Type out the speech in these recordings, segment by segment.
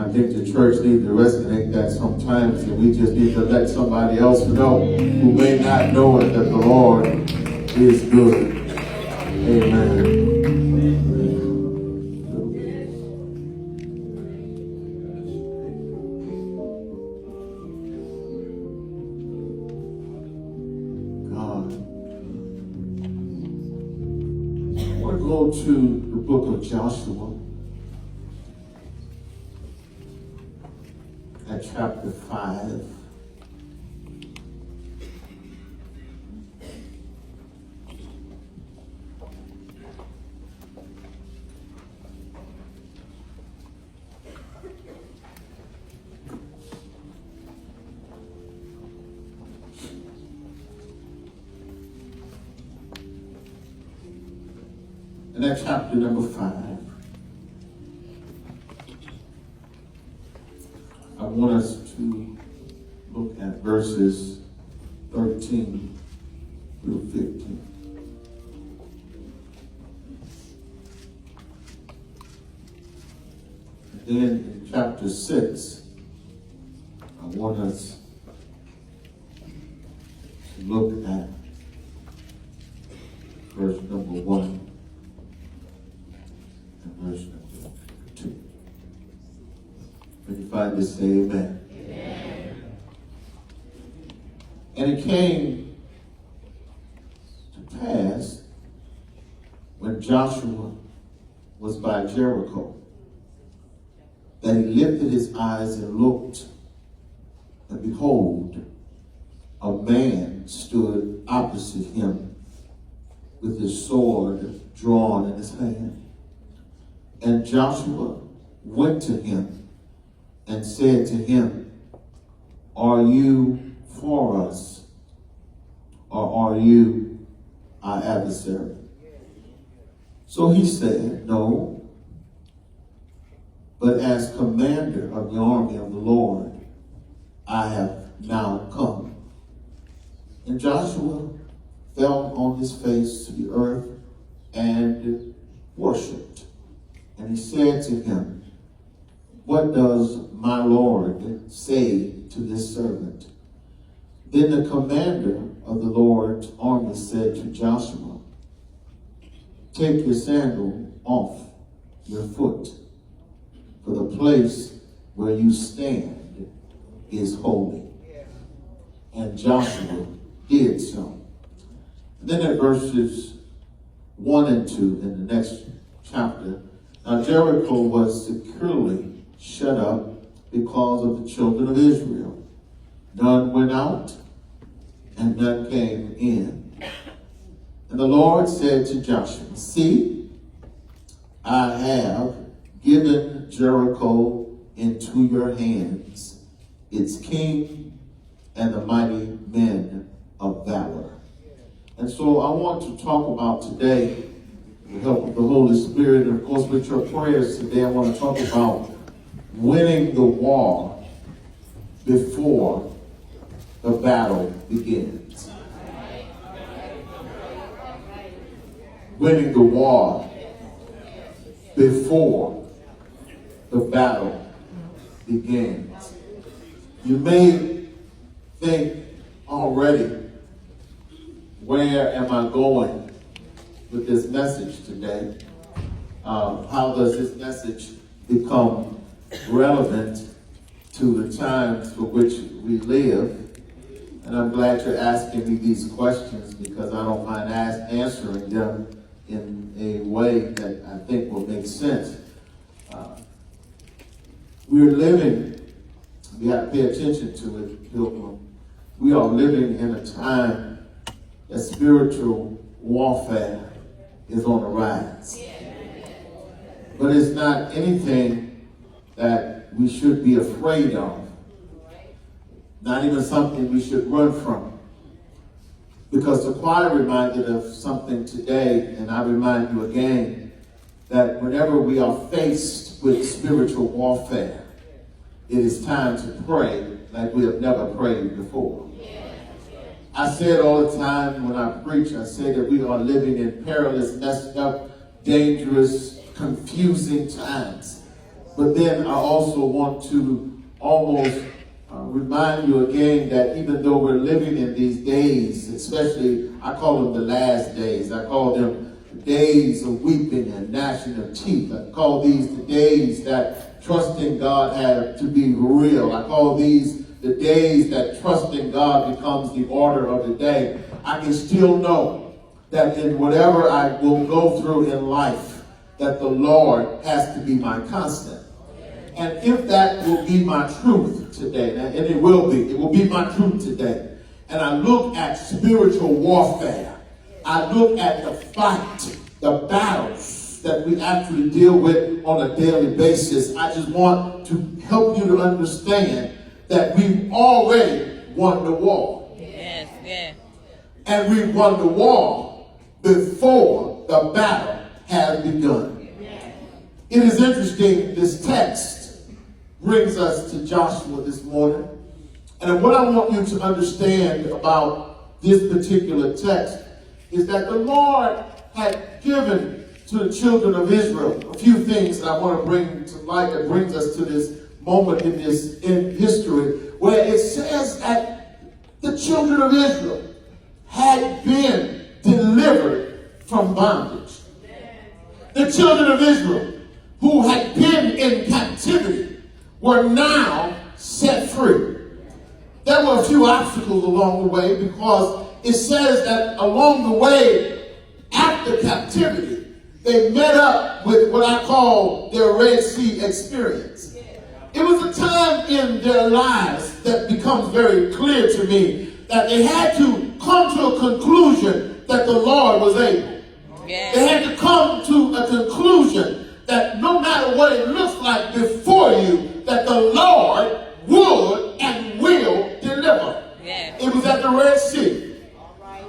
I think the church needs to resonate that sometimes, and we just need to let somebody else know who may not know it that the Lord is good. Amen. God. I want to go to the book of Joshua at chapter 5. And that's chapter number 5. I want us to look at verses 13 through 15. And then in chapter 6, I want us to look at verse number 1. Verse number 2. When you find this, say amen. Amen. And it came to pass when Joshua was by Jericho that he lifted his eyes and looked, and behold, a man stood opposite him with his sword drawn in his hand. And Joshua went to him and said to him, "Are you for us, or are you our adversary?" So he said, "No, but as commander of the army of the Lord, I have now come." And Joshua fell on his face to the earth and worshipped. And he said to him, "What does my Lord say to this servant?" Then the commander of the Lord's army said to Joshua, "Take your sandal off your foot, for the place where you stand is holy." And Joshua did so. And then at verses 1 and 2 in the next chapter, now Jericho was securely shut up because of the children of Israel. None went out and none came in. And the Lord said to Joshua, "See, I have given Jericho into your hands, its king and the mighty men of valor." And so I want to talk about today, with the help of the Holy Spirit, and of course with your prayers today, I want to talk about winning the war before the battle begins. Winning the war before the battle begins. You may think already, where am I going with this message today? How does this message become relevant to the times for which we live? And I'm glad you're asking me these questions, because I don't mind answering them in a way that I think will make sense. We're living, we have to pay attention to it, Pilgrim. We are living in a time that spiritual warfare is on the rise. But it's not anything that we should be afraid of. Not even something we should run from. Because the choir reminded of something today, and I remind you again, that whenever we are faced with spiritual warfare, it is time to pray like we have never prayed before. I say it all the time when I preach. I say that we are living in perilous, messed up, dangerous, confusing times. But then I also want to almost remind you again that even though we're living in these days, especially I call them the last days, I call them the days of weeping and gnashing of teeth. I call these the days that trusting God had to be real. I call these the days that trusting God becomes the order of the day. I can still know that in whatever I will go through in life, that the Lord has to be my constant. And if that will be my truth today, and it will be my truth today, and I look at spiritual warfare, I look at the fight, the battles that we actually deal with on a daily basis, I just want to help you to understand that we've already won the war. Yes, yes. And we won the war before the battle has begun. It is interesting, this text brings us to Joshua this morning. And what I want you to understand about this particular text is that the Lord had given to the children of Israel a few things that I want to bring to light that brings us to this moment in history where it says that the children of Israel had been delivered from bondage. The children of Israel who had been in captivity were now set free. There were a few obstacles along the way because it says that along the way after captivity, they met up with what I call their Red Sea experience. It was a time in their lives that becomes very clear to me that they had to come to a conclusion that the Lord was able. Yes. They had to come to a conclusion that no matter what it looks like before you, that the Lord would and will deliver. Yes. It was at the Red Sea,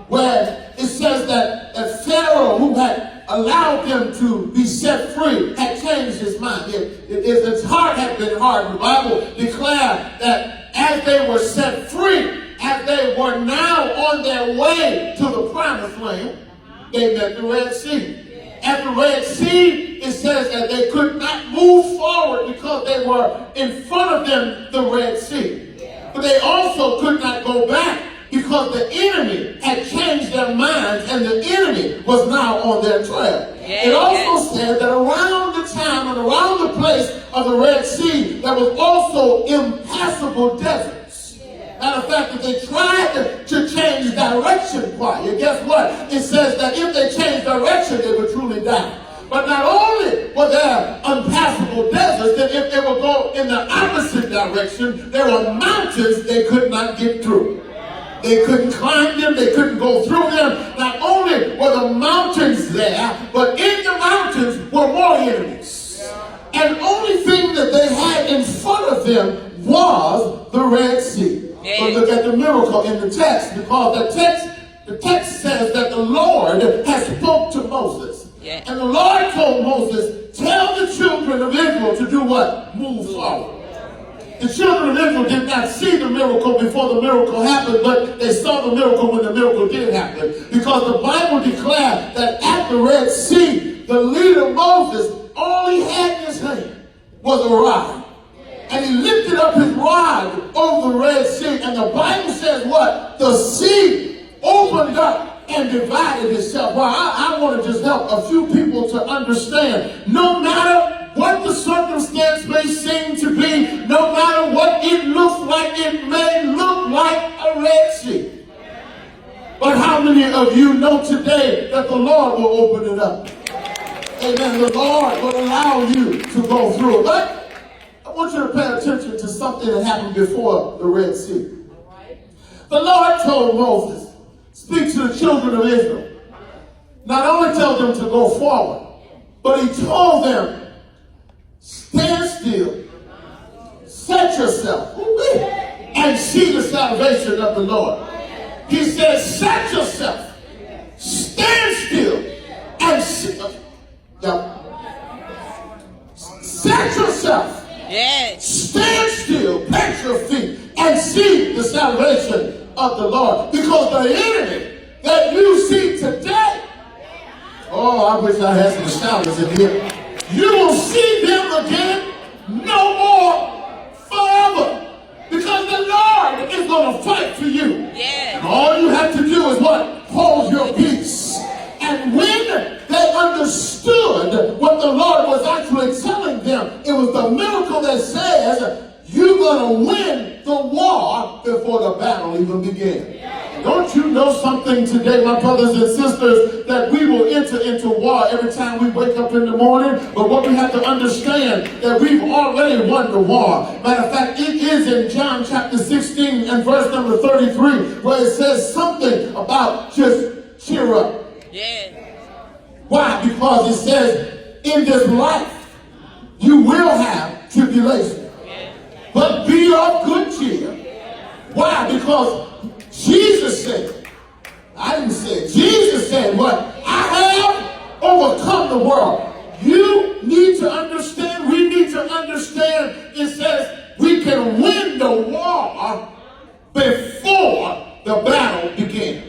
where it says that Pharaoh, who had allowed them to be set free, had changed his mind. His heart had been hardened. The Bible declared that as they were set free, as they were now on their way to the promised land, they met the Red Sea. At the Red Sea, it says that they could not move forward because they were in front of them, the Red Sea. But they also could not go back because the enemy had changed their minds and the enemy was now on their trail. It also said that around the time and around the place of the Red Sea, there was also impassable deserts. Matter of fact, if they tried to change direction quiet, guess what? It says that if they changed direction, they would truly die. But not only were there unpassable deserts, that if they would go in the opposite direction, there were mountains they could not get through. They couldn't climb them, they couldn't go through them. Not only were the mountains there, but in the mountains were more enemies. And the only thing that they had in front of them was the Red Sea. But look at the miracle in the text, because the text says that the Lord has spoke to Moses. Yeah. And the Lord told Moses, tell the children of Israel to do what? Move forward. The children of Israel did not see the miracle before the miracle happened, but they saw the miracle when the miracle did happen. Because the Bible declared that at the Red Sea, the leader Moses, all he had in his hand was a rod. And he lifted up his rod over the Red Sea. And the Bible says what? The sea opened up and divided itself. Well, I want to just help a few people to understand. No matter what the circumstance may seem to be, no matter what it looks like, it may look like a Red Sea. But how many of you know today that the Lord will open it up? Amen. The Lord will allow you to go through it. But I want you to pay attention to something that happened before the Red Sea. The Lord told Moses, speak to the children of Israel. Not only tell them to go forward, but he told them, stand still, set yourself, and see the salvation of the Lord. He said, set yourself, stand still, and see. Set yourself. Yes. Stand still, plant your feet, and see the salvation of the Lord. Because the enemy that you see today, oh, I wish I had some shouters in here. You will see them again no more forever. Because the Lord is going to fight for you. Yes. And all you have to do is what? Hold your peace. And when they understood what the Lord was actually telling them, it was the miracle that says, you're going to win the war before the battle even begins. Don't you know something today, my brothers and sisters, that we will enter into war every time we wake up in the morning? But what we have to understand, that we've already won the war. Matter of fact, it is in John chapter 16 and verse number 33, where it says something about just cheer up. Yes. Why? Because it says, in this life, you will have tribulation. But be of good cheer. Why? Because Jesus said, I didn't say it. Jesus said, what? I have overcome the world. You need to understand, we need to understand, it says we can win the war before the battle begins.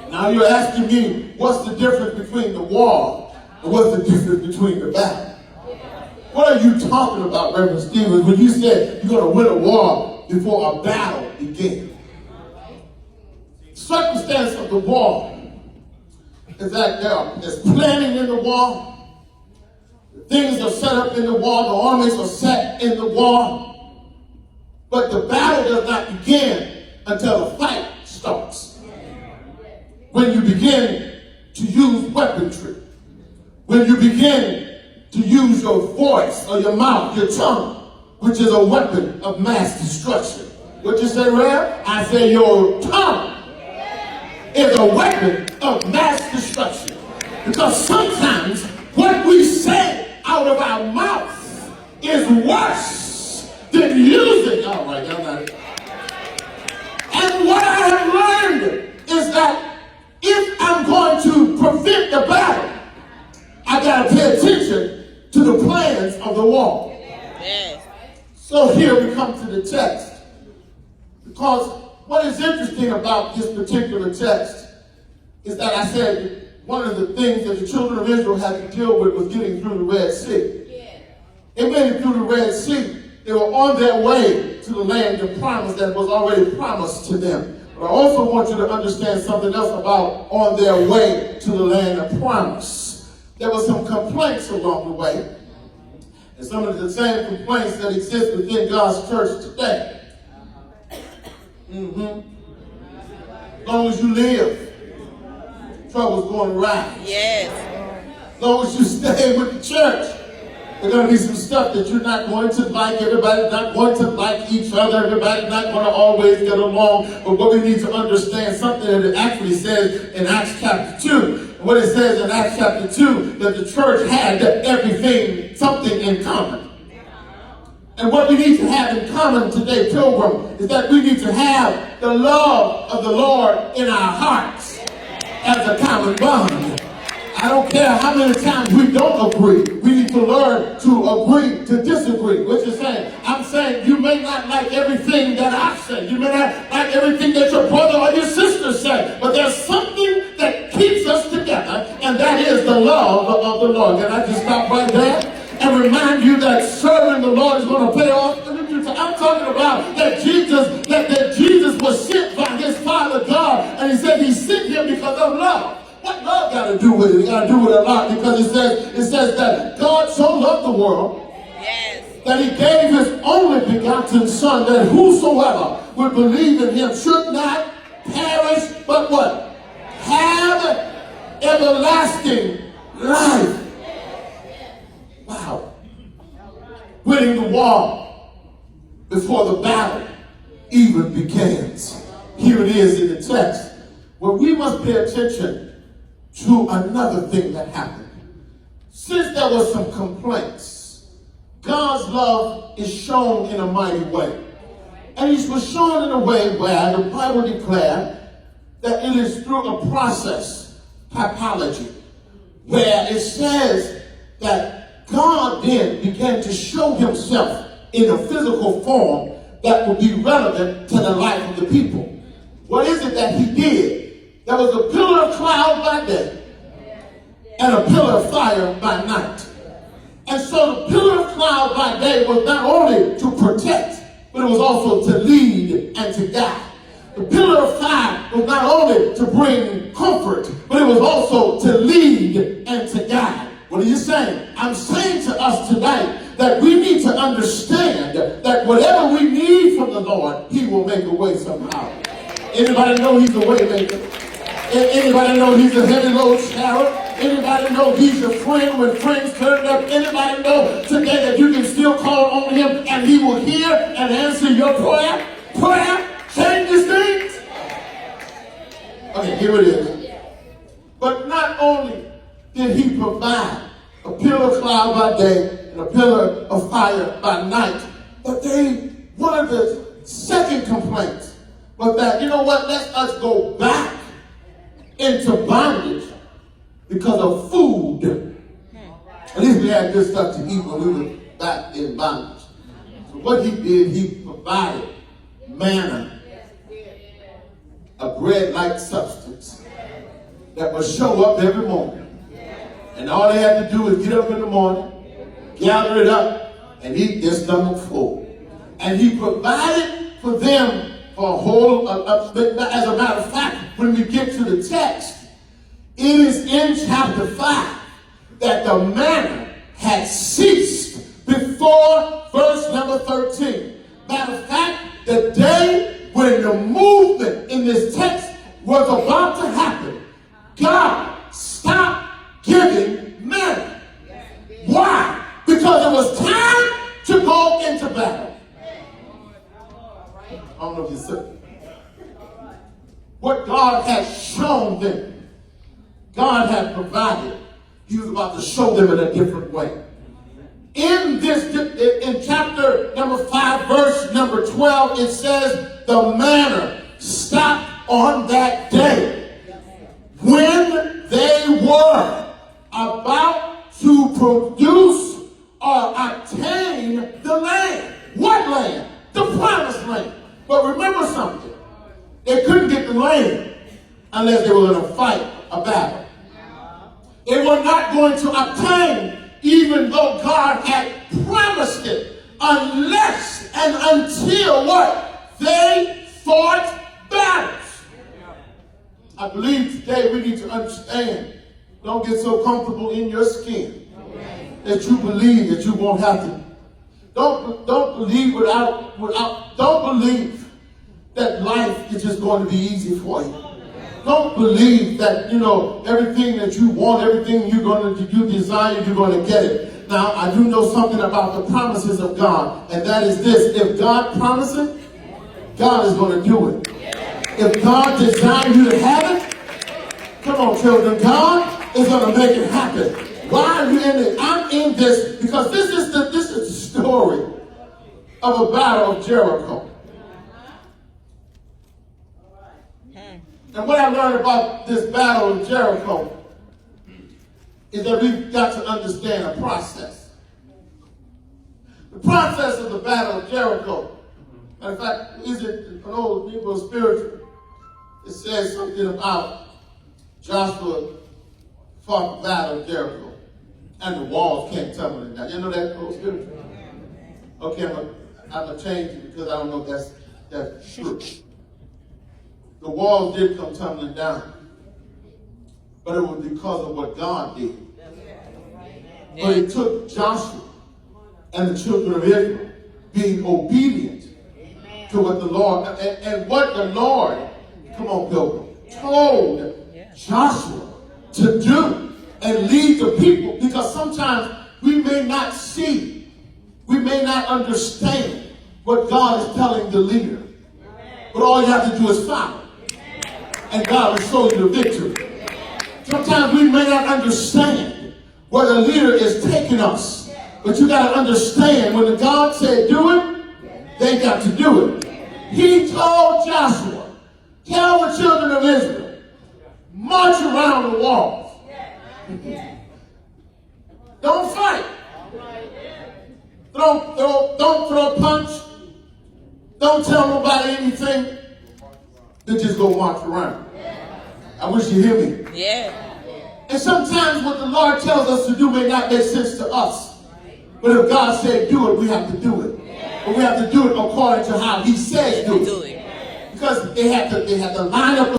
Now you're asking me, what's the difference between the war and what's the difference between the battle? What are you talking about, Reverend Stevens, when you said you're going to win a war before a battle begins? Circumstance of the war is that there's planning in the war. Things are set up in the war. The armies are set in the war. But the battle does not begin until the fight starts. When you begin to use weaponry. When you begin to use your voice or your mouth, your tongue, which is a weapon of mass destruction. What you say, Rev? I say your tongue is a weapon of mass destruction. Because sometimes what we say out of our mouth is worse than using. All right, y'all got it. And what I have learned is that if I'm going to prevent the battle, I got to pay attention to the plans of the war. Yes. So here we come to the text. Because what is interesting about this particular text is that I said one of the things that the children of Israel had to deal with was getting through the Red Sea. Yeah. They made it through the Red Sea. They were on their way to the land of promise that was already promised to them. But I also want you to understand something else about on their way to the land of promise. There were some complaints along the way. And some of the same complaints that exist within God's church today. As long as you live, trouble's going to rise. Yes. As long as you stay with the church, there's going to be some stuff that you're not going to like. Everybody's not going to like each other. Everybody's not going to always get along. But what we need to understand, something that it actually says in Acts chapter 2. What it says in Acts chapter 2, that the church had everything, something in common. And what we need to have in common today, Pilgrim, is that we need to have the love of the Lord in our hearts as a common bond. I don't care how many times we don't agree. We need to learn to agree to disagree. What you're saying? I'm saying you may not like everything that I say. You may not like everything that your brother or your sister say. But there's something that keeps us together, and that is the love of the Lord. Can I just stop right there and remind you that serving the Lord is going to pay off? I'm talking about that Jesus was sent by his Father God, and he said he sent him because of love. What love got to do with it? It got to do with a lot, because it says that God so loved the world, Yes. that he gave his only begotten Son, that whosoever would believe in him should not perish, but what? Have everlasting life. Wow. Winning the war before the battle even begins. Here it is in the text, where we must pay attention to another thing that happened. Since there were some complaints, God's love is shown in a mighty way. And it was shown in a way where the Bible declared that it is through a process, typology, where it says that God then began to show himself in a physical form that would be relevant to the life of the people. What is it that he did? There was a pillar of cloud by day and a pillar of fire by night. And so the pillar of cloud by day was not only to protect, but it was also to lead and to guide. The pillar of fire was not only to bring comfort, but it was also to lead and to guide. What are you saying? I'm saying to us tonight that we need to understand that whatever we need from the Lord, He will make a way somehow. Anybody know He's a way maker? Anybody know He's a heavy load sharer? Anybody know He's your friend when friends turn up? Anybody know today that you can still call on Him and He will hear and answer your prayer? Prayer changes things. Okay, here it is. But not only did He provide a pillar of cloud by day and a pillar of fire by night, but one of the second complaints was that, you know what, let us go back into bondage because of food. At least we had good stuff to eat when we were back in bondage. So what He did, He provided manna, a bread-like substance that would show up every morning. And all they had to do is get up in the morning, gather it up, and eat their stomach full. And He provided for them for a whole, as a matter of fact, when we get to the text, it is in chapter 5 that the manna had ceased before verse number 13. Matter of fact, the day when the movement in this text was about to happen, God stopped giving manna. Why? Because it was time to go into battle. I don't know if you said what God had shown them. God had provided. He was about to show them in a different way. In chapter number 5, verse number 12, it says the manna stopped on that day when they were about to produce or obtain the land. What land? The promised land. But remember something. They couldn't get the land unless they were going to fight a battle. They were not going to obtain, even though God had promised it, unless and until what? They fought battles. I believe today we need to understand, don't get so comfortable in your skin that you believe that you won't have to. Don't believe don't believe that life is just going to be easy for you. Don't believe that, everything that you want, everything you desire, you're going to get it. Now, I do know something about the promises of God, and that is this. If God promises, God is going to do it. If God designed you to have it, come on, children, God is going to make it happen. Why are you in it? I'm in this because this is the story of a battle of Jericho. And what I learned about this battle of Jericho is that we've got to understand a process. The process of the battle of Jericho. Matter of fact, is it an old Negro spiritual? It says something about Joshua fought the battle of Jericho and the walls came tumbling down. You know that old spiritual? Okay, I'm going to change it because I don't know if that's true. The walls did come tumbling down, but it was because of what God did. But it took Joshua and the children of Israel being obedient to what the Lord, and what the Lord, come on, Pilgrim, told Joshua to do and lead the people. Because sometimes we may not see, we may not understand what God is telling the leader. But all you have to do is follow. And God will show you the victory. Sometimes we may not understand where the leader is taking us. But you got to understand, when God said do it, they got to do it. He told Joshua, tell the children of Israel, march around the walls. Don't fight. Don't throw a punch. Don't tell nobody anything. They just go march around. I wish you hear me. Yeah. And sometimes what the Lord tells us to do may not make sense to us. But if God said do it, we have to do it. But we have to do it according to how he says do Do it. it. Because they had to line up